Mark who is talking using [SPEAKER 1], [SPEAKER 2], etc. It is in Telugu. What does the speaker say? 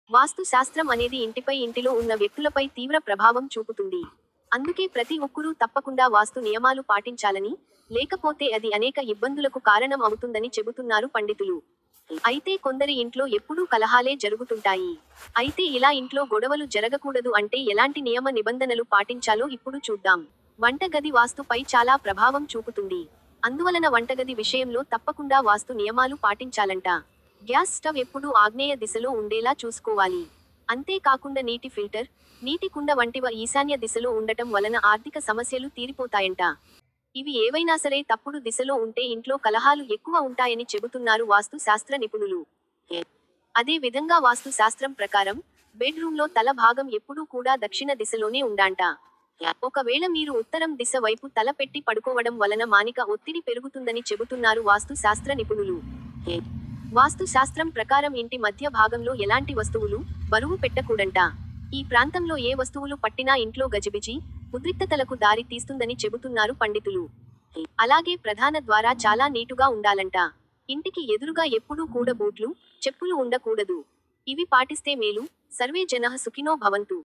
[SPEAKER 1] వాస్తు శాస్త్రం అనేది ఇంటిపై ఇంటిలో ఉన్న వ్యక్తులపై తీవ్ర ప్రభావం చూపుతుంది. అందుకే ప్రతి ఒక్కరూ తప్పకుండా వాస్తు నియమాలు పాటించాలని, లేకపోతే అది అనేక ఇబ్బందులకు కారణం అవుతుందని చెబుతున్నారు పండితులు. అయితే కొందరి ఇంట్లో ఎప్పుడూ కలహాలే జరుగుతుంటాయి. అయితే ఇలా ఇంట్లో గొడవలు జరగకూడదు అంటే ఎలాంటి నియమ నిబంధనలు పాటించాలో ఇప్పుడు చూద్దాం. వంటగది వాస్తుపై చాలా ప్రభావం చూపుతుంది. అందువలన వంటగది విషయంలో తప్పకుండా వాస్తు నియమాలు పాటించాలంట. గ్యాస్ స్టవ్ ఎప్పుడూ ఆగ్నేయ దిశలో ఉండేలా చూసుకోవాలి. అంతేకాకుండా నీటి ఫిల్టర్, నీటి కుండ వంటివ ఈశాన్య దిశలో ఉండటం వలన ఆర్థిక సమస్యలు తీరిపోతాయంట. ఇవి ఏవైనా సరే తప్పుడు దిశలో ఉంటే ఇంట్లో కలహాలు ఎక్కువ ఉంటాయని చెబుతున్నారు వాస్తు శాస్త్ర నిపుణులు. అదే విధంగా వాస్తు శాస్త్రం ప్రకారం బెడ్రూమ్లో తల భాగం ఎప్పుడూ కూడా దక్షిణ దిశలోనే ఉండాంట. ఒకవేళ మీరు ఉత్తరం దిశ వైపు తల పెట్టి పడుకోవడం వలన మానిక ఒత్తిడి పెరుగుతుందని చెబుతున్నారు వాస్తు శాస్త్ర నిపుణులు. వాస్తు శాస్త్రం ప్రకారం ఇంటి మధ్య భాగంలో ఎలాంటి వస్తువులు, బరువు పెట్టకూడంట. ఈ ప్రాంతంలో ఏ వస్తువులు పట్టినా ఇంట్లో గజిబిజి, ఉద్రిక్తతలకు దారి తీస్తుందని చెబుతున్నారు పండితులు. అలాగే ప్రధాన ద్వారా చాలా నీటుగా ఉండాలంట. ఇంటికి ఎదురుగా ఎప్పుడూ కూడా బూట్లు, చెప్పులు ఉండకూడదు. ఇవి పాటిస్తే మేలు. సర్వే జనః సుఖినో భవంతు.